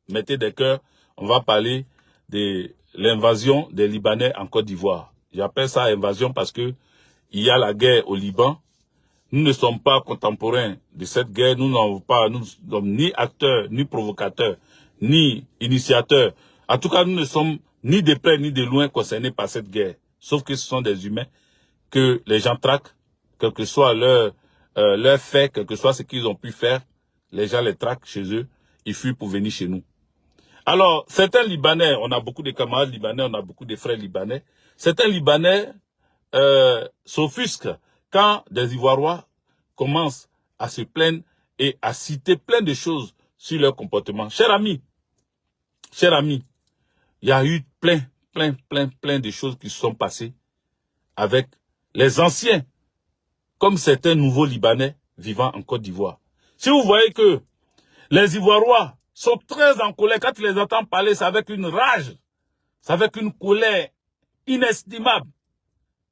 mettez des cœurs, on va parler de l'invasion des Libanais en Côte d'Ivoire. J'appelle ça invasion parce que il y a la guerre au Liban. Nous ne sommes pas contemporains de cette guerre. Nous n'avons pas, nous ne sommes ni acteurs, ni provocateurs, ni initiateurs. En tout cas, nous ne sommes ni de près ni de loin concernés par cette guerre. Sauf que ce sont des humains que les gens traquent, quel que soit leur fait, quel que soit ce qu'ils ont pu faire. Les gens les traquent chez eux. Ils fuient pour venir chez nous. Alors, certains Libanais, on a beaucoup de camarades libanais, on a beaucoup de frères libanais. Certains Libanais s'offusquent quand des Ivoiriens commencent à se plaindre et à citer plein de choses sur leur comportement. Cher ami, il y a eu plein de choses qui se sont passées avec les anciens, comme certains nouveaux Libanais vivant en Côte d'Ivoire. Si vous voyez que les Ivoiriens sont très en colère, quand tu les entends parler, c'est avec une rage, c'est avec une colère inestimable.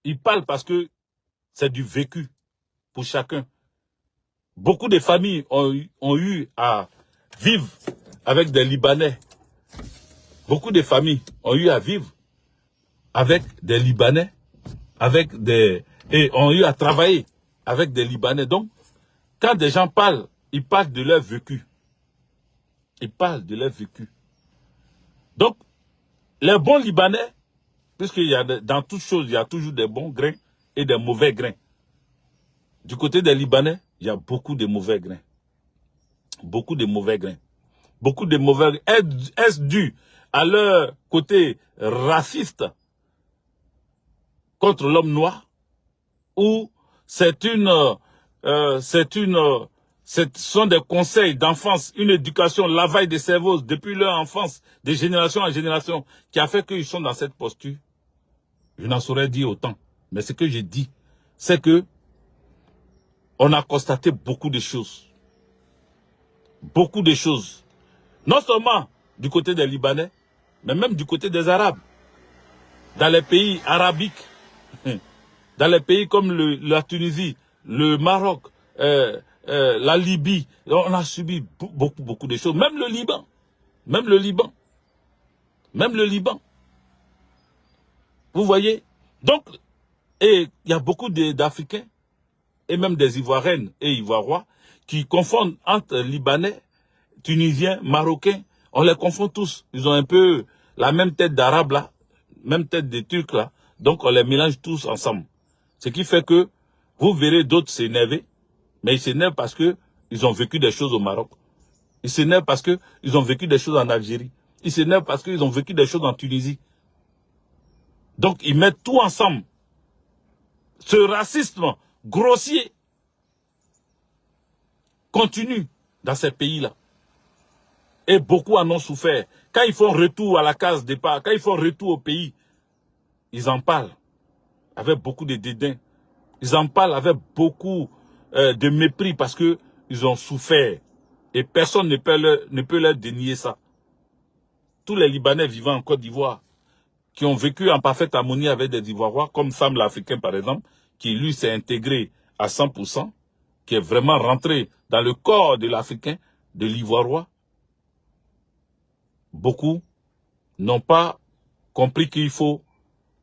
Ils parlent parce que c'est du vécu pour chacun. Beaucoup de familles ont eu à vivre avec des Libanais. Beaucoup de familles ont eu à vivre avec des Libanais, et ont eu à travailler avec des Libanais. Donc, quand des gens parlent, ils parlent de leur vécu. Ils parlent de leur vécu. Donc, les bons Libanais, puisqu'il y a dans toutes choses, il y a toujours des bons grains et des mauvais grains. Du côté des Libanais, il y a beaucoup de mauvais grains. Beaucoup de mauvais grains. Beaucoup de mauvais grains. Est-ce dû à leur côté raciste contre l'homme noir? Ou ce sont des conseils d'enfance, une éducation, lavage de cerveau depuis leur enfance, de génération en génération, qui a fait qu'ils sont dans cette posture? Je n'en saurais dire autant. Mais ce que je dis, c'est que on a constaté beaucoup de choses. Beaucoup de choses. Non seulement du côté des Libanais, mais même du côté des Arabes. Dans les pays arabiques, dans les pays comme la Tunisie, le Maroc, la Libye, on a subi beaucoup de choses. Même le Liban. Même le Liban. Même le Liban. Vous voyez? Donc, et il y a beaucoup d'Africains, et même des Ivoiriennes et Ivoiriens, qui confondent entre Libanais, Tunisiens, Marocains. On les confond tous. Ils ont un peu la même tête d'Arabes là, même tête de Turcs là. Donc on les mélange tous ensemble. Ce qui fait que vous verrez d'autres s'énerver, mais ils s'énervent parce que ils ont vécu des choses au Maroc. Ils s'énervent parce que ils ont vécu des choses en Algérie. Ils s'énervent parce qu'ils ont vécu des choses en Tunisie. Donc ils mettent tout ensemble. Ce racisme grossier continue dans ces pays-là. Et beaucoup en ont souffert. Quand ils font retour à la case départ, quand ils font retour au pays, ils en parlent avec beaucoup de dédain. Ils en parlent avec beaucoup de mépris parce que ils ont souffert. Et personne ne peut leur dénier ça. Tous les Libanais vivant en Côte d'Ivoire, qui ont vécu en parfaite harmonie avec des Ivoiriens, comme Sam l'Africain par exemple, qui lui s'est intégré à 100%, qui est vraiment rentré dans le corps de l'Africain, de l'Ivoirien. Beaucoup n'ont pas compris qu'il faut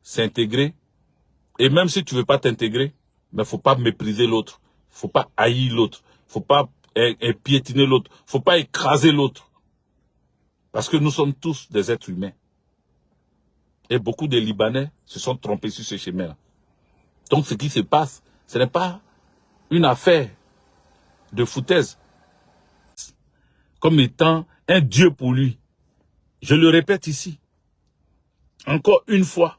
s'intégrer. Et même si tu ne veux pas t'intégrer, mais il ne faut pas mépriser l'autre. Il ne faut pas haïr l'autre. Il ne faut pas piétiner l'autre. Il ne faut pas écraser l'autre. Parce que nous sommes tous des êtres humains. Et beaucoup de Libanais se sont trompés sur ce chemin-là. Donc ce qui se passe, ce n'est pas une affaire de foutaise. Comme étant un Dieu pour lui. Je le répète ici, encore une fois,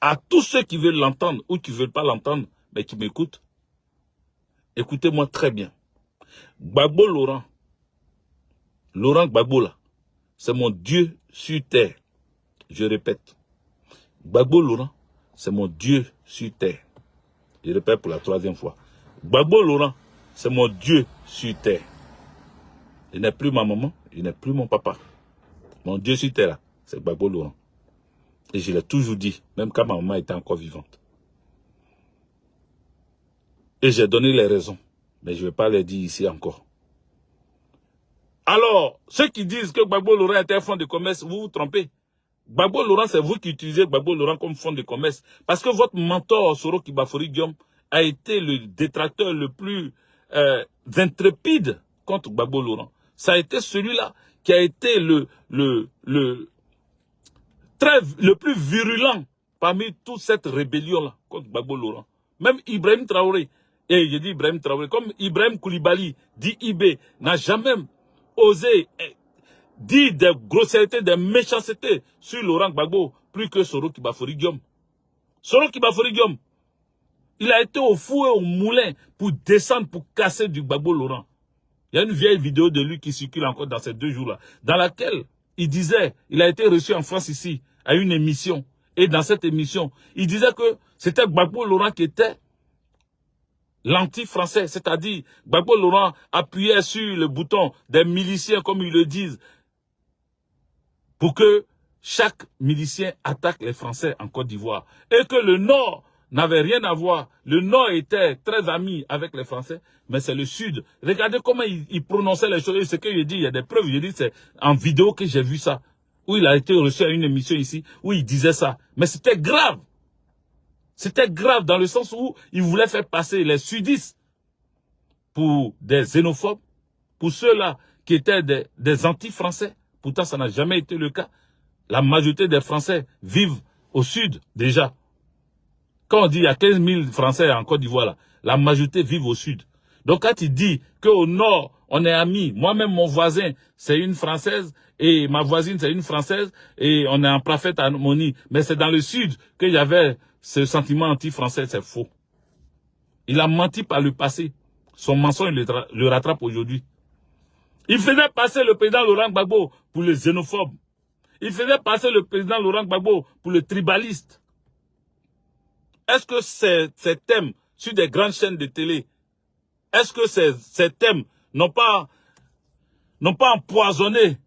à tous ceux qui veulent l'entendre ou qui ne veulent pas l'entendre, mais qui m'écoutent, écoutez-moi très bien. Gbagbo Laurent Gbagbo là, c'est mon Dieu sur terre. Je répète, Gbagbo Laurent, c'est mon Dieu sur terre. Je répète pour la 3e fois. Gbagbo Laurent, c'est mon Dieu sur terre. Il n'est plus ma maman, il n'est plus mon papa. Mon Dieu sur terre, c'est Gbagbo Laurent. Et je l'ai toujours dit, même quand ma maman était encore vivante. Et j'ai donné les raisons, mais je ne vais pas les dire ici encore. Alors, ceux qui disent que Gbagbo Laurent était un fonds de commerce, vous vous trompez. Gbagbo Laurent, c'est vous qui utilisez Gbagbo Laurent comme fonds de commerce. Parce que votre mentor, Soro Kibafori Guillaume, a été le détracteur le plus intrépide contre Gbagbo Laurent. Ça a été celui-là qui a été le plus virulent parmi toute cette rébellion-là contre Gbagbo Laurent. Même Ibrahim Traoré, et j'ai dit Ibrahim Traoré, comme Ibrahim Koulibaly, dit IB, n'a jamais osé dire des grossièretés, des méchancetés sur Laurent Gbagbo, plus que Soro Kibafori Guillaume. Soro Kibafori Guillaume, il a été au four et au moulin pour descendre, pour casser du Gbagbo Laurent. Il y a une vieille vidéo de lui qui circule encore dans ces 2 jours-là, dans laquelle il disait, il a été reçu en France ici, à une émission. Et dans cette émission, il disait que c'était Gbagbo Laurent qui était l'anti-français, c'est-à-dire Gbagbo Laurent appuyait sur le bouton des miliciens, comme ils le disent, pour que chaque milicien attaque les Français en Côte d'Ivoire. Et que le Nord n'avait rien à voir. Le Nord était très ami avec les Français, mais c'est le Sud. Regardez comment il prononçait les choses. Et ce que je dis, il y a des preuves. Je dis, c'est en vidéo que j'ai vu ça. Où il a été reçu à une émission ici, où il disait ça. Mais c'était grave. C'était grave dans le sens où il voulait faire passer les sudistes pour des xénophobes, pour ceux-là qui étaient des anti-français. Pourtant, ça n'a jamais été le cas. La majorité des Français vivent au sud, déjà. Quand on dit qu'il y a 15 000 Français en Côte d'Ivoire, là, la majorité vivent au sud. Donc, quand il dit qu'au nord, on est amis, moi-même, mon voisin, c'est une Française, et ma voisine, c'est une Française, et on est en parfaite harmonie. Mais c'est dans le sud qu'il y avait ce sentiment anti-français, c'est faux. Il a menti par le passé. Son mensonge le rattrape aujourd'hui. Il faisait passer le président Laurent Gbagbo pour le xénophobe. Il faisait passer le président Laurent Gbagbo pour le tribaliste. Est-ce que ces thèmes sur des grandes chaînes de télé, est-ce que ces thèmes n'ont pas empoisonné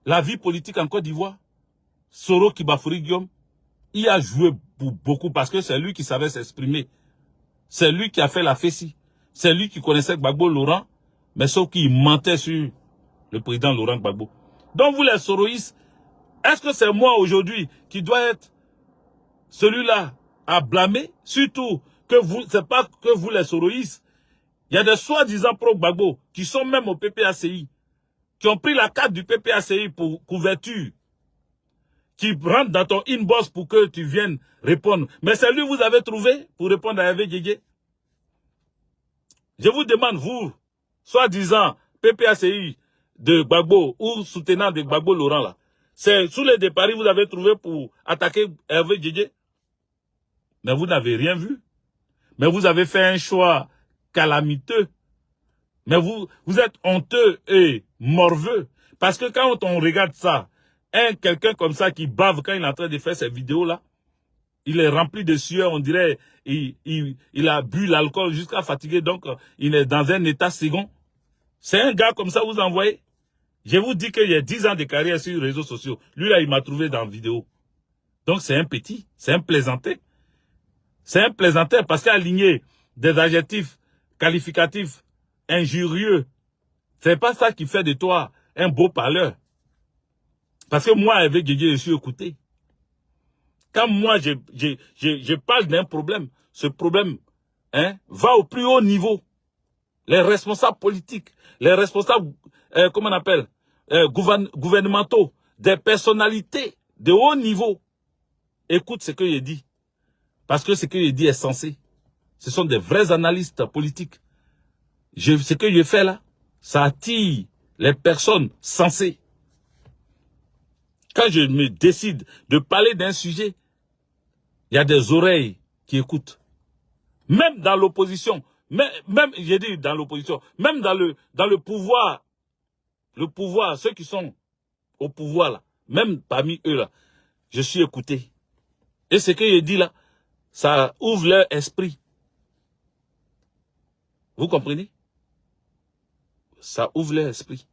la vie politique en Côte d'Ivoire? Soro Kibafori Guillaume, il a joué pour beaucoup parce que c'est lui qui savait s'exprimer. C'est lui qui a fait la fessie. C'est lui qui connaissait Gbagbo Laurent, mais sauf qu'il mentait sur le président Laurent Gbagbo. Donc vous les soroïstes, est-ce que c'est moi aujourd'hui qui dois être celui-là à blâmer? Surtout que vous, c'est pas que vous les soroïstes. Il y a des soi-disant pro-Gbagbo qui sont même au PPACI, qui ont pris la carte du PPACI pour couverture, qui rentrent dans ton inbox pour que tu viennes répondre. Mais c'est lui que vous avez trouvé pour répondre à Hervé Guégué. Je vous demande, vous, soi-disant PPACI de Gbagbo ou soutenant de Gbagbo Laurent là, c'est sous les départs vous avez trouvé pour attaquer Hervé Guégué. Mais vous n'avez rien vu. Mais vous avez fait un choix calamiteux. Mais vous êtes honteux et morveux. Parce que quand on regarde ça, quelqu'un comme ça qui bave quand il est en train de faire ces vidéos-là, il est rempli de sueur, on dirait, il a bu l'alcool jusqu'à fatiguer, donc il est dans un état second. C'est un gars comme ça, vous envoyez. Je vous dis qu'il y a 10 ans de carrière sur les réseaux sociaux. Lui, là, il m'a trouvé dans la vidéo. Donc, c'est un petit, c'est un plaisantin. C'est un plaisantin parce qu'aligner des adjectifs qualificatifs injurieux, c'est pas ça qui fait de toi un beau parleur. Parce que moi, avec Guégué, je suis écouté. Quand moi, je parle d'un problème, ce problème va au plus haut niveau. Les responsables politiques, les responsables, comment on appelle, gouvernementaux, des personnalités de haut niveau, écoutent ce que je dis. Parce que ce que je dis est censé. Ce sont des vrais analystes politiques. Ce que je fais là, ça attire les personnes sensées. Quand je me décide de parler d'un sujet, il y a des oreilles qui écoutent. Même dans l'opposition, même j'ai dit dans l'opposition, même dans le pouvoir, ceux qui sont au pouvoir là, même parmi eux là, je suis écouté. Et ce que je dis là, ça ouvre leur esprit. Vous comprenez? Ça ouvre leur esprit.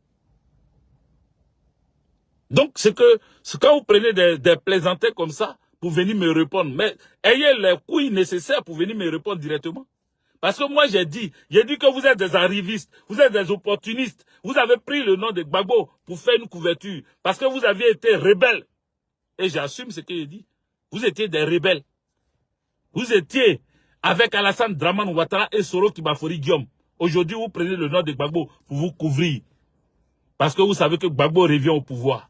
Donc, c'est quand vous prenez des plaisantins comme ça pour venir me répondre, mais ayez les couilles nécessaires pour venir me répondre directement. Parce que moi, j'ai dit que vous êtes des arrivistes, vous êtes des opportunistes. Vous avez pris le nom de Gbagbo pour faire une couverture. Parce que vous aviez été rebelles. Et j'assume ce que j'ai dit. Vous étiez des rebelles. Vous étiez avec Alassane Draman Ouattara et Soro Kibafori Guillaume. Aujourd'hui, vous prenez le nom de Gbagbo pour vous couvrir. Parce que vous savez que Gbagbo revient au pouvoir.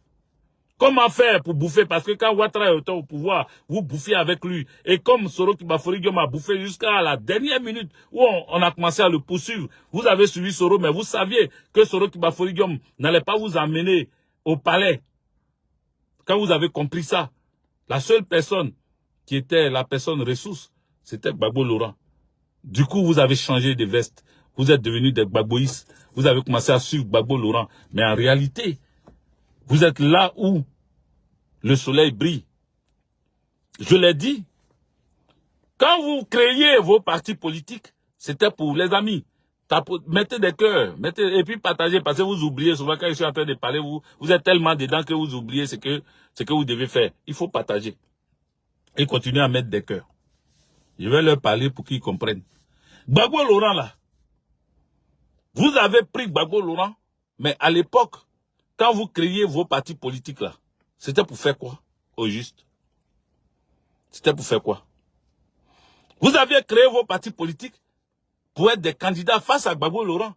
Comment faire pour bouffer? Parce que quand Ouattara est au pouvoir, vous bouffez avec lui. Et comme Soro Kibafori Guillaume a bouffé jusqu'à la dernière minute où on a commencé à le poursuivre, vous avez suivi Soro, mais vous saviez que Soro Kibafori Guillaume n'allait pas vous amener au palais. Quand vous avez compris ça, la seule personne qui était la personne ressource, c'était Gbagbo Laurent. Du coup, vous avez changé de veste. Vous êtes devenus des Gbagboïstes. Vous avez commencé à suivre Gbagbo Laurent. Mais en réalité, vous êtes là où le soleil brille. Je l'ai dit. Quand vous créiez vos partis politiques, c'était pour les amis. Mettez des cœurs, et puis partagez, parce que vous oubliez souvent quand je suis en train de parler, vous êtes tellement dedans que vous oubliez ce que vous devez faire. Il faut partager. Et continuer à mettre des cœurs. Je vais leur parler pour qu'ils comprennent. Gbagbo Laurent là, vous avez pris Gbagbo Laurent, mais à l'époque, quand vous créiez vos partis politiques là, c'était pour faire quoi, au juste? C'était pour faire quoi? Vous aviez créé vos partis politiques pour être des candidats face à Gbagbo Laurent.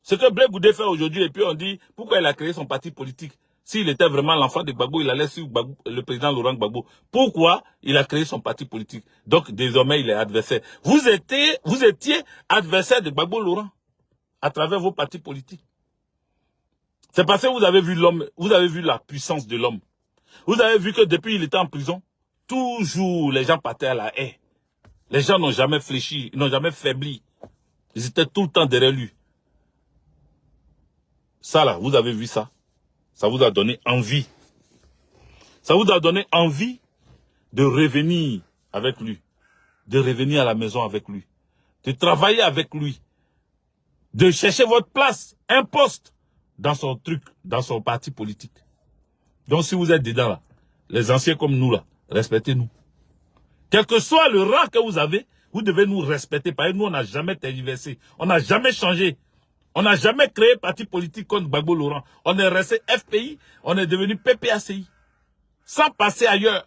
Ce que Blé Goudé fait aujourd'hui, et puis on dit, pourquoi il a créé son parti politique? S'il était vraiment l'enfant de Gbagbo, il allait suivre le président Laurent Gbagbo. Pourquoi il a créé son parti politique? Donc, désormais, il est adversaire. Vous étiez adversaire de Gbagbo Laurent à travers vos partis politiques. C'est parce que vous avez vu l'homme, vous avez vu la puissance de l'homme. Vous avez vu que depuis qu'il était en prison, toujours les gens partaient à la haie. Les gens n'ont jamais fléchi, n'ont jamais faibli. Ils étaient tout le temps derrière lui. Ça là, vous avez vu ça? Ça vous a donné envie. Ça vous a donné envie de revenir avec lui. De revenir à la maison avec lui. De travailler avec lui. De chercher votre place, un poste dans son truc, dans son parti politique. Donc si vous êtes dedans là, les anciens comme nous là, respectez-nous. Quel que soit le rang que vous avez, vous devez nous respecter. Parce que nous, on n'a jamais tergiversé. On n'a jamais changé. On n'a jamais créé parti politique contre Gbagbo Laurent. On est resté FPI, on est devenu PPACI. Sans passer ailleurs.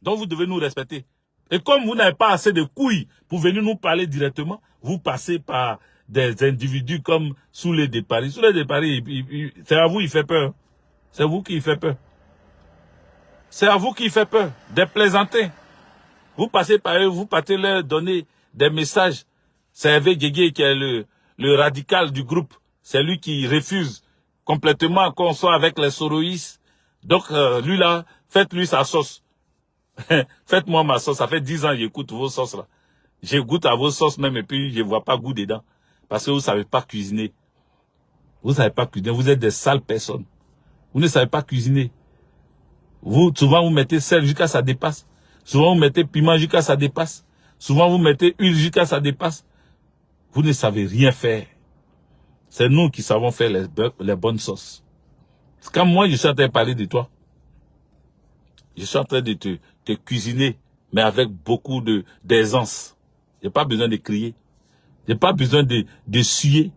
Donc vous devez nous respecter. Et comme vous n'avez pas assez de couilles pour venir nous parler directement, vous passez par des individus comme Soulé de Paris. Soulé de Paris, c'est à vous il fait peur. C'est vous qui fait peur. C'est à vous qui fait peur. Des plaisantins. Vous passez par eux, vous partez leur donner des messages. C'est Hervé Guégué qui est le radical du groupe. C'est lui qui refuse complètement qu'on soit avec les soroïstes. Donc, lui là, faites-lui sa sauce. Faites-moi ma sauce. Ça fait 10 ans que j'écoute vos sauces là. Je goûte à vos sauces même et puis je ne vois pas goût dedans. Parce que vous ne savez pas cuisiner. Vous ne savez pas cuisiner. Vous êtes des sales personnes. Vous ne savez pas cuisiner. Souvent vous mettez sel jusqu'à ça dépasse. Souvent vous mettez piment jusqu'à ça dépasse. Souvent vous mettez huile jusqu'à ça dépasse. Vous ne savez rien faire. C'est nous qui savons faire les bonnes sauces. Quand moi je suis en train de parler de toi, je suis en train de te cuisiner, mais avec beaucoup d'aisance. J'ai pas besoin de crier. J'ai pas besoin de suer.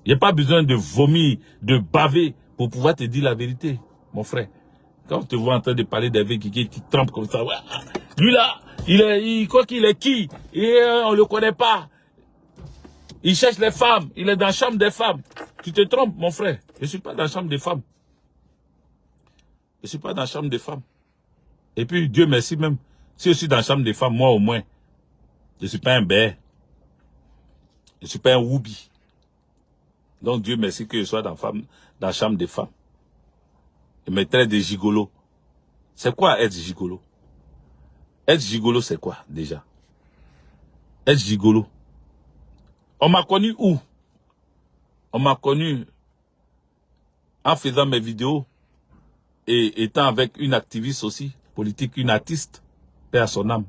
J'ai pas besoin de vomir, de baver pour pouvoir te dire la vérité, mon frère. Quand on te voit en train de parler d'Hervé Guégué qui trempe comme ça, ouais, lui là, il croit qu'il est qui? Et on le connaît pas. Il cherche les femmes, il est dans la chambre des femmes. Tu te trompes, mon frère. Je suis pas dans la chambre des femmes. Je suis pas dans la chambre des femmes. Et puis, Dieu merci même, si je suis dans la chambre des femmes, moi au moins, je suis pas un béar. Je suis pas un woubi. Donc Dieu merci que je sois dans la chambre des femmes. Je me traite de gigolo. C'est quoi être gigolo? Être gigolo, c'est quoi déjà? Être gigolo. On m'a connu où? On m'a connu en faisant mes vidéos et étant avec une activiste aussi, politique, une artiste, paix à son âme.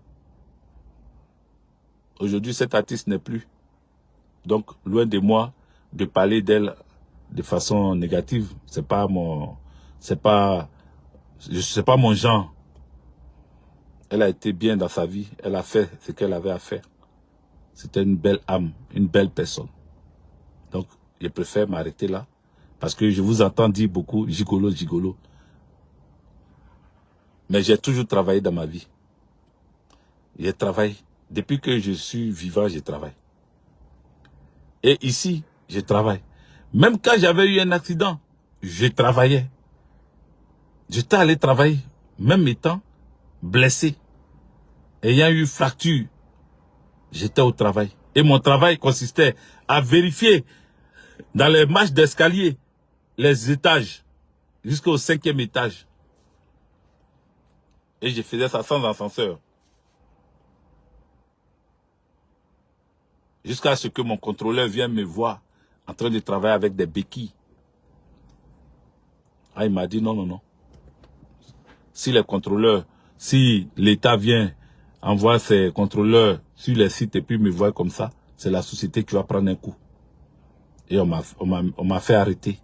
Aujourd'hui, cette artiste n'est plus. Donc, loin de moi de parler d'elle de façon négative. C'est pas mon genre. Elle a été bien dans sa vie. Elle a fait ce qu'elle avait à faire. C'était une belle âme, une belle personne. Donc, je préfère m'arrêter là. Parce que je vous entends dire beaucoup, gigolo, gigolo. Mais j'ai toujours travaillé dans ma vie. J'ai travaillé. Depuis que je suis vivant, je travaille. Et ici, je travaille. Même quand j'avais eu un accident, je travaillais. J'étais allé travailler, même étant blessé, ayant eu fracture. J'étais au travail. Et mon travail consistait à vérifier dans les marches d'escalier les étages jusqu'au 5e étage. Et je faisais ça sans ascenseur. Jusqu'à ce que mon contrôleur vienne me voir en train de travailler avec des béquilles. Ah, il m'a dit non, non, non. Si les contrôleurs, si l'État vient, envoie ses contrôleurs sur les sites et puis me voit comme ça, c'est la société qui va prendre un coup. Et on m'a fait arrêter.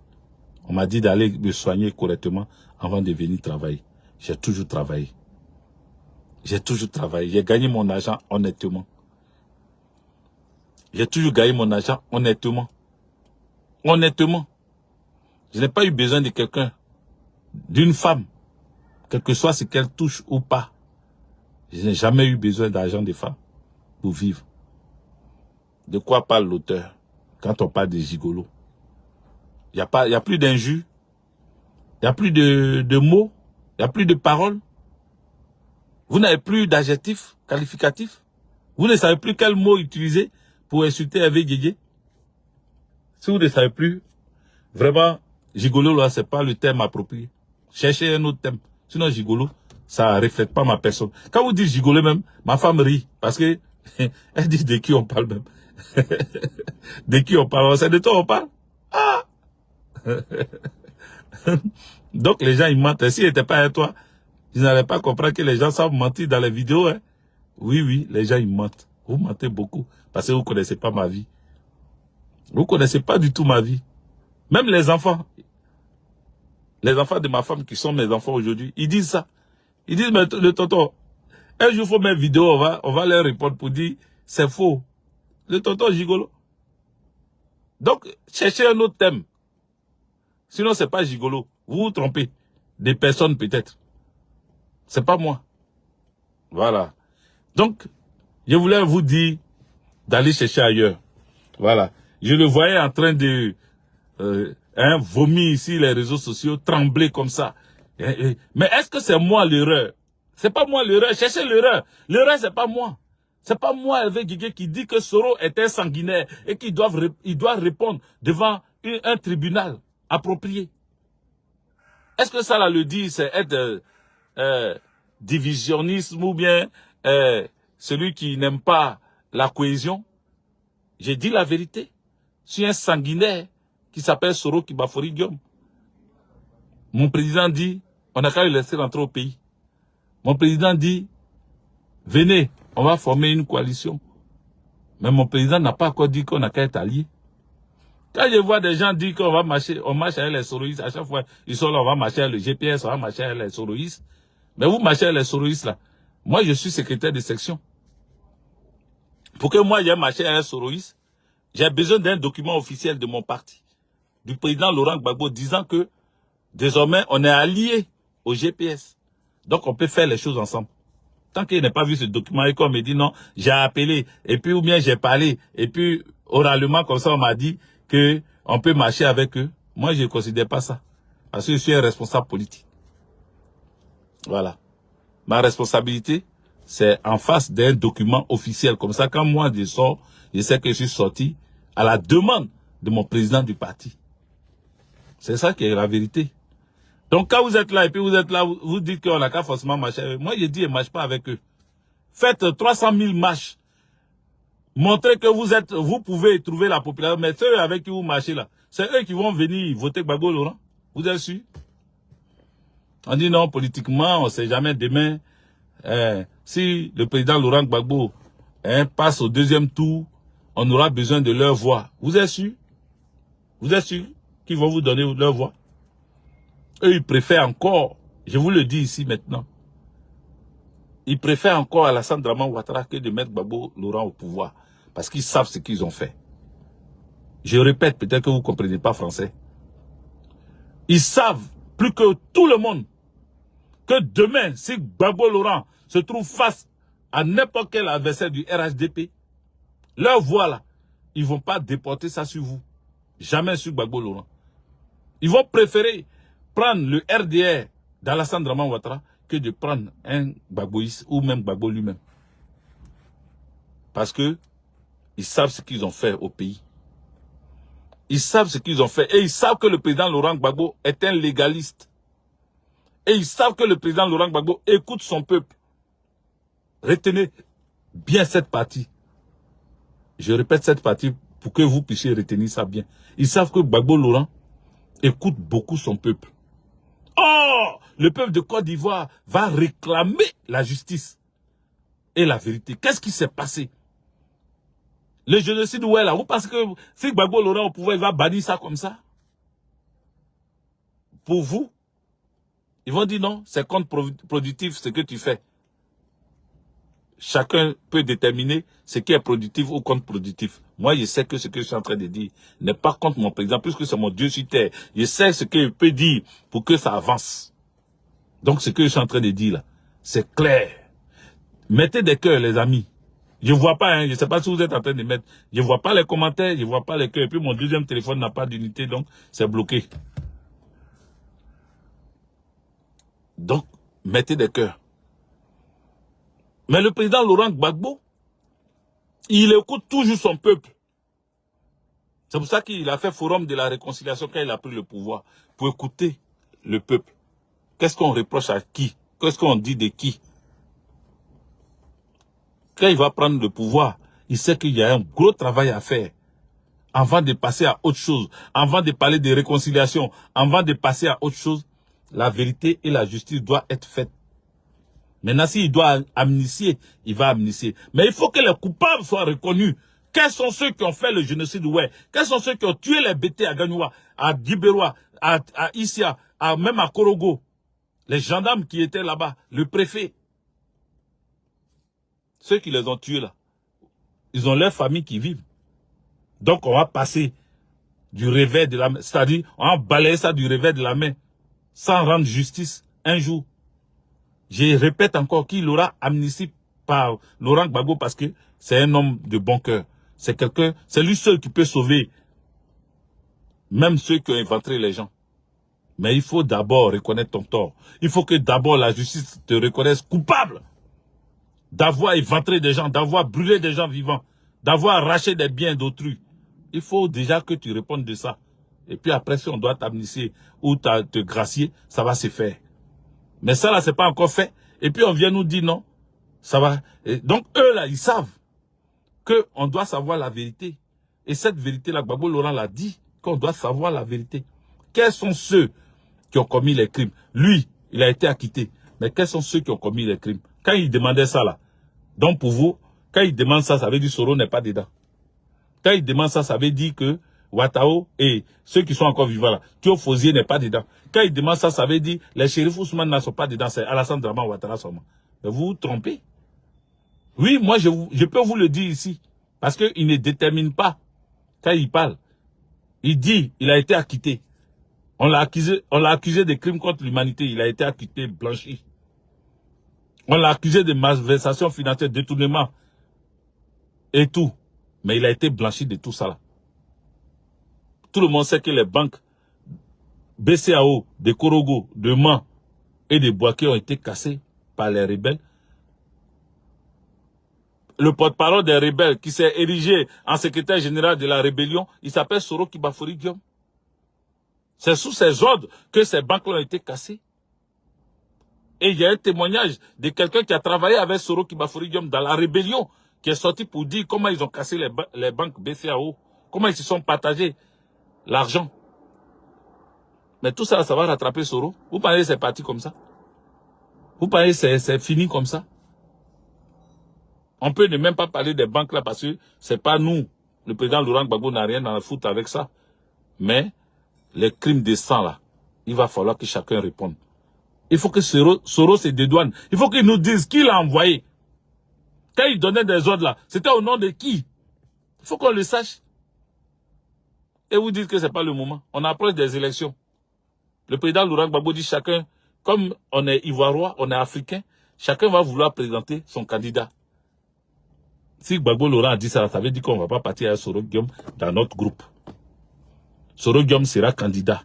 On m'a dit d'aller me soigner correctement avant de venir travailler. J'ai toujours travaillé. J'ai toujours travaillé. J'ai gagné mon argent honnêtement. J'ai toujours gagné mon argent honnêtement. Honnêtement. Je n'ai pas eu besoin de quelqu'un, d'une femme, quel que soit ce qu'elle touche ou pas. Je n'ai jamais eu besoin d'argent des femmes pour vivre. De quoi parle l'auteur quand on parle de gigolo? Il n'y a plus d'injures, il n'y a plus de mots, il n'y a plus de paroles. Vous n'avez plus d'adjectifs qualificatifs. Vous ne savez plus quel mot utiliser pour insulter Hervé Guégué. Si vous ne savez plus, vraiment, gigolo, là, c'est pas le terme approprié. Cherchez un autre thème. Sinon, gigolo, ça ne reflète pas ma personne. Quand vous dites gigolo même, ma femme rit. Parce que, elle dit de qui on parle même. De qui on parle? C'est de toi on parle? Ah! Donc, les gens, ils mentent. S'ils n'étaient pas avec toi, ils n'allaient pas comprendre que les gens savent mentir dans les vidéos. Hein? Oui, oui, les gens, ils mentent. Vous mentez beaucoup. Parce que vous ne connaissez pas ma vie. Vous ne connaissez pas du tout ma vie. Même les enfants de ma femme qui sont mes enfants aujourd'hui, ils disent ça. Ils disent, mais le tonton, un jour, il faut mettre vidéo, on va leur répondre pour dire, c'est faux. Le tonton gigolo. Donc, cherchez un autre thème. Sinon, c'est pas gigolo. Vous vous trompez. Des personnes peut-être. C'est pas moi. Voilà. Donc, je voulais vous dire d'aller chercher ailleurs. Voilà. Je le voyais en train de vomir ici les réseaux sociaux, trembler comme ça. Mais est-ce que c'est moi l'erreur? C'est pas moi l'erreur. Cherchez l'erreur. L'erreur, c'est pas moi. C'est pas moi, Hervé Guégué, qui dit que Soro est un sanguinaire et qu'il doit répondre devant un tribunal approprié. Est-ce que ça là le dit, c'est être divisionnisme ou bien celui qui n'aime pas la cohésion? J'ai dit la vérité. Je suis un sanguinaire qui s'appelle Soro Kibafori Guillaume. Mon président dit, on n'a qu'à le laisser rentrer au pays. Mon président dit, venez, on va former une coalition. Mais mon président n'a pas encore dit qu'on n'a qu'à être alliés. Quand je vois des gens dire qu'on va marcher, on marche avec les soroïstes, à chaque fois, ils sont là, on va marcher avec le GPS, on va marcher avec les soroïstes. Mais vous marchez avec les soroïstes là. Moi, je suis secrétaire de section. Pour que moi, j'aille marcher avec les soroïstes, j'ai besoin d'un document officiel de mon parti, du président Laurent Gbagbo, disant que désormais, on est alliés au GPS. Donc, on peut faire les choses ensemble. Tant qu'il n'a pas vu ce document et qu'on me dit non, j'ai appelé, et puis ou bien j'ai parlé, et puis oralement comme ça, on m'a dit que on peut marcher avec eux. Moi, je ne considère pas ça. Parce que je suis un responsable politique. Voilà. Ma responsabilité, c'est en face d'un document officiel. Comme ça, quand moi je sors, je sais que je suis sorti à la demande de mon président du parti. C'est ça qui est la vérité. Donc, quand vous êtes là, et puis vous êtes là, vous dites qu'on n'a qu'à forcément marcher avec eux. Moi, je dis, ne marche pas avec eux. Faites 300 000 marches. Montrez que vous pouvez trouver la population. Mais ceux avec qui vous marchez là, c'est eux qui vont venir voter Gbagbo Laurent. Vous êtes sûr? On dit non, politiquement, on ne sait jamais demain. Si le président Laurent Gbagbo passe au deuxième tour, on aura besoin de leur voix. Vous êtes sûr? Vous êtes sûr qu'ils vont vous donner leur voix? Eux, ils préfèrent encore, je vous le dis ici maintenant, Ils préfèrent encore Alassane Dramane Ouattara que de mettre Gbagbo Laurent au pouvoir. Parce qu'ils savent ce qu'ils ont fait. Je répète, peut-être que vous ne comprenez pas français. Ils savent, plus que tout le monde, que demain, si Gbagbo Laurent se trouve face à n'importe quel adversaire du RHDP, leur voix là, ils ne vont pas déporter ça sur vous. Jamais sur Gbagbo Laurent. Ils vont préférer prendre le RDR d'Alassane Dramane Ouattara que de prendre un Gbagboïs ou même Gbagbo lui-même. Parce que ils savent ce qu'ils ont fait au pays. Ils savent ce qu'ils ont fait. Et ils savent que le président Laurent Gbagbo est un légaliste. Et ils savent que le président Laurent Gbagbo écoute son peuple. Retenez bien cette partie. Je répète cette partie pour que vous puissiez retenir ça bien. Ils savent que Gbagbo Laurent écoute beaucoup son peuple. Oh, le peuple de Côte d'Ivoire va réclamer la justice et la vérité. Qu'est-ce qui s'est passé? Le génocide, où est là? Vous pensez que si Gbagbo Laurent au pouvoir, il va bannir ça comme ça? Pour vous, ils vont dire non, c'est contre-productif ce que tu fais. Chacun peut déterminer ce qui est productif ou contre-productif. Moi, je sais que ce que je suis en train de dire n'est pas contre mon président, puisque c'est mon Dieu sur terre. Je sais ce qu'il peut dire pour que ça avance. Donc, ce que je suis en train de dire là, c'est clair. Mettez des cœurs, les amis. Je ne vois pas, hein, je ne sais pas si vous êtes en train de mettre. Je ne vois pas les commentaires, je ne vois pas les cœurs. Et puis, mon deuxième téléphone n'a pas d'unité, donc c'est bloqué. Donc, mettez des cœurs. Mais le président Laurent Gbagbo, il écoute toujours son peuple. C'est pour ça qu'il a fait forum de la réconciliation quand il a pris le pouvoir, pour écouter le peuple. Qu'est-ce qu'on reproche à qui? Qu'est-ce qu'on dit de qui? Quand il va prendre le pouvoir, il sait qu'il y a un gros travail à faire. Avant de passer à autre chose, avant de parler de réconciliation, avant de passer à autre chose, la vérité et la justice doivent être faites. Maintenant, s'il doit amnistier, il va amnistier. Mais il faut que les coupables soient reconnus. Quels sont ceux qui ont fait le génocide? Ouais. Quels sont ceux qui ont tué les BT à Gagnoua, à Dibérois, à Issia, même à Korogo? Les gendarmes qui étaient là-bas, le préfet. Ceux qui les ont tués là, ils ont leurs familles qui vivent. Donc on va passer du revers de la main, c'est-à-dire on va balayer ça du revers de la main, sans rendre justice un jour. Je répète encore qu'il aura amnistié par Laurent Gbagbo parce que c'est un homme de bon cœur. C'est quelqu'un, c'est lui seul qui peut sauver même ceux qui ont inventé les gens. Mais il faut d'abord reconnaître ton tort. Il faut que d'abord la justice te reconnaisse coupable d'avoir éventré des gens, d'avoir brûlé des gens vivants, d'avoir arraché des biens d'autrui. Il faut déjà que tu répondes de ça. Et puis après, si on doit t'amnistier ou te gracier, ça va se faire. Mais ça là, c'est pas encore fait. Et puis on vient nous dire non, ça va. Et donc eux là, ils savent qu'on doit savoir la vérité. Et cette vérité-là, Gbagbo Laurent l'a dit, qu'on doit savoir la vérité. Quels sont ceux qui ont commis les crimes? Lui, il a été acquitté. Mais quels sont ceux qui ont commis les crimes? Quand il demandait ça là, donc pour vous, quand il demande ça, ça veut dire Soro n'est pas dedans. Quand il demande ça, ça veut dire que Ouattao et ceux qui sont encore vivants là, Théo Fosier n'est pas dedans. Quand il demande ça, ça veut dire les shérifs Ousmane ne sont pas dedans, c'est Alassane Dramane Ouattara seulement. Mais vous vous trompez. Oui, moi je peux vous le dire ici, parce qu'il ne détermine pas quand il parle. Il dit, il a été acquitté. On l'a accusé de crimes contre l'humanité, il a été acquitté, blanchi. On l'a accusé de malversation financière, détournement et tout. Mais il a été blanchi de tout ça là. Tout le monde sait que les banques BCAO, de Korogo, de Man et de Bouaké ont été cassées par les rebelles. Le porte-parole des rebelles qui s'est érigé en secrétaire général de la rébellion, il s'appelle Soro Kibafori Diom. C'est sous ses ordres que ces banques-là ont été cassées. Et il y a un témoignage de quelqu'un qui a travaillé avec Soro Kibafori Diom dans la rébellion, qui est sorti pour dire comment ils ont cassé les banques BCAO, comment ils se sont partagés l'argent. Mais tout ça, ça va rattraper Soro. Vous pensez que c'est parti comme ça? Vous pensez que c'est fini comme ça? On peut ne même pas parler des banques là parce que c'est pas nous. Le président Laurent Gbagbo n'a rien à foutre avec ça. Mais les crimes de sang là, il va falloir que chacun réponde. Il faut que Soros se dédouane. Il faut qu'il nous dise qui l'a envoyé. Quand il donnait des ordres là, c'était au nom de qui? Il faut qu'on le sache. Et vous dites que ce n'est pas le moment. On approche des élections. Le président Laurent Gbagbo dit chacun, comme on est ivoirois, on est africain, chacun va vouloir présenter son candidat. Si Gbagbo Laurent a dit ça, ça veut dire qu'on ne va pas partir à Soros Guillaume dans notre groupe. Soros Guillaume sera candidat.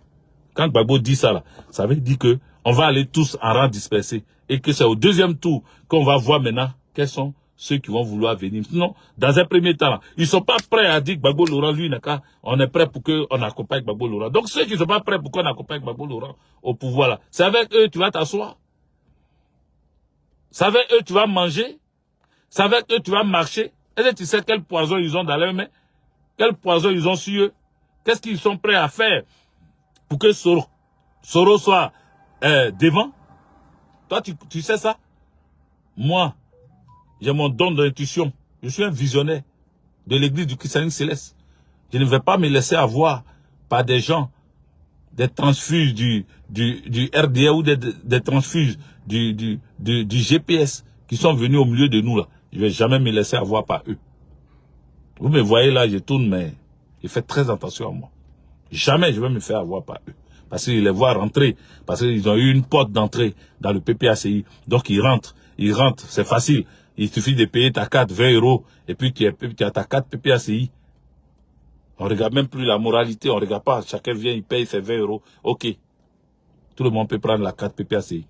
Quand Gbagbo dit ça, là, ça veut dire que on va aller tous en rang dispersé. Et que c'est au deuxième tour qu'on va voir maintenant quels sont ceux qui vont vouloir venir. Sinon, dans un premier temps, ils ne sont pas prêts à dire que Gbagbo Laurent, lui, on est prêt pour qu'on accompagne Gbagbo Laurent. Donc, ceux qui ne sont pas prêts pour qu'on accompagne Gbagbo Laurent au pouvoir, là, c'est avec eux que tu vas t'asseoir. C'est avec eux que tu vas manger. C'est avec eux que tu vas marcher. Est-ce que tu sais quel poison ils ont dans leurs mains? Quel poison ils ont sur eux? Qu'est-ce qu'ils sont prêts à faire pour que Soros soit devant? Toi, tu sais ça? Moi, j'ai mon don d'intuition. Je suis un visionnaire de l'église du christianisme céleste. Je ne vais pas me laisser avoir par des gens, des transfuges du RDA ou des transfuges du GPS qui sont venus au milieu de nous là. Je ne vais jamais me laisser avoir par eux. Vous me voyez là, je tourne, mais je fais très attention à moi. Jamais je vais me faire avoir par eux. Parce qu'ils les voient rentrer. Parce qu'ils ont eu une porte d'entrée dans le PPACI. Donc ils rentrent. C'est facile. Il suffit de payer ta carte 20 €. Et puis tu as ta carte PPACI. On ne regarde même plus la moralité. On ne regarde pas. Chacun vient, il paye ses 20 €. Ok. Tout le monde peut prendre la carte PPACI.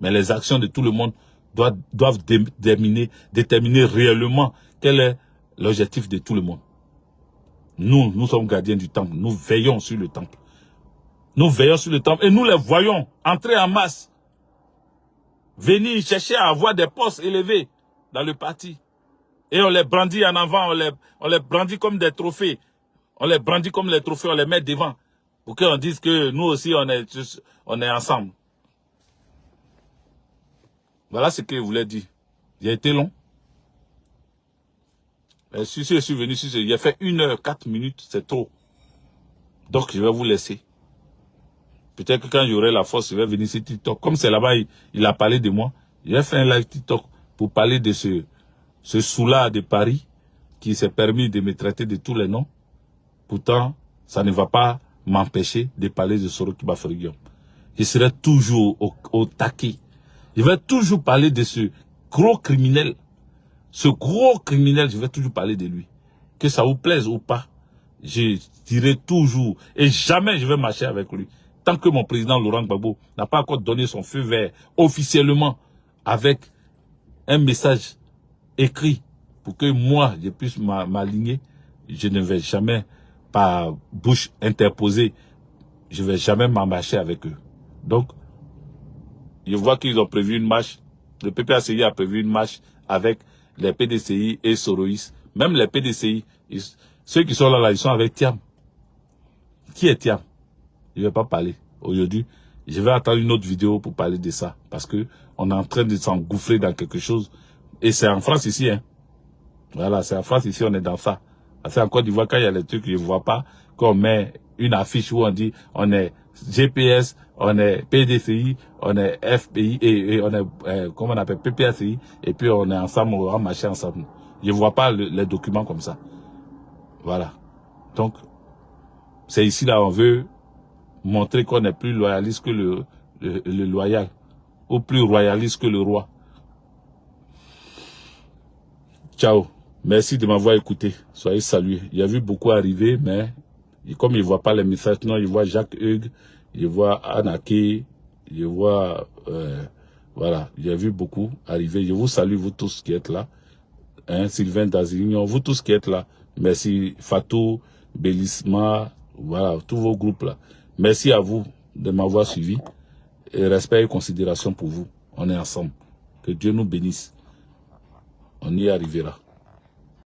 Mais les actions de tout le monde doivent déterminer réellement quel est l'objectif de tout le monde. Nous sommes gardiens du temple. Nous veillons sur le temple. Nous veillons sur le temple et nous les voyons entrer en masse. Venir chercher à avoir des postes élevés dans le parti. Et on les brandit en avant, on les brandit comme des trophées. On les brandit comme les trophées, on les met devant. Pour qu'on dise que nous aussi on est ensemble. Voilà ce que je voulais dire. J'ai été long. Mais si je suis venu, j'ai fait 1 h 4 minutes, c'est trop. Donc je vais vous laisser. Peut-être que quand j'aurai la force, je vais venir sur TikTok. Comme c'est là-bas, il a parlé de moi. J'ai fait un live TikTok pour parler de ce soulard de Paris qui s'est permis de me traiter de tous les noms. Pourtant, ça ne va pas m'empêcher de parler de Soros Kibafori Guillaume. Je serai toujours au taquet. Je vais toujours parler de ce gros criminel. Ce gros criminel, je vais toujours parler de lui. Que ça vous plaise ou pas, je dirai toujours. Et jamais je vais marcher avec lui. Tant que mon président Laurent Gbagbo n'a pas encore donné son feu vert officiellement avec un message écrit pour que moi, je puisse m'aligner, je ne vais jamais, par bouche interposée, je ne vais jamais marcher avec eux. Donc, je vois qu'ils ont prévu une marche. Le PPACI a prévu une marche avec les PDCI et Soroïs. Même les PDCI, ceux qui sont là, ils sont avec Thiam. Qui est Thiam? Je ne vais pas parler aujourd'hui. Je vais attendre une autre vidéo pour parler de ça. Parce que on est en train de s'engouffrer dans quelque chose. Et c'est en France ici. Hein. Voilà, c'est en France ici, on est dans ça. C'est en Côte d'Ivoire, quand il y a les trucs que je ne vois pas, qu'on met une affiche où on dit on est GPS, on est PDCI, on est FPI et on est, comment on appelle, PPACI, et puis on est ensemble, on va marcher ensemble. Je ne vois pas les documents comme ça. Voilà. Donc, c'est ici là on veut montrer qu'on est plus loyaliste que le loyal, ou plus royaliste que le roi. Ciao. Merci de m'avoir écouté. Soyez salués. Il y a vu beaucoup arriver, mais comme il ne voit pas les messages, non, il voit Jacques Hugues, il voit Anaké, il voit, voilà, il y a vu beaucoup arriver. Je vous salue, vous tous qui êtes là. Hein, Sylvain Dazignon, vous tous qui êtes là. Merci Fatou, Bélisma, voilà, tous vos groupes là. Merci à vous de m'avoir suivi. Et respect et considération pour vous. On est ensemble. Que Dieu nous bénisse. On y arrivera.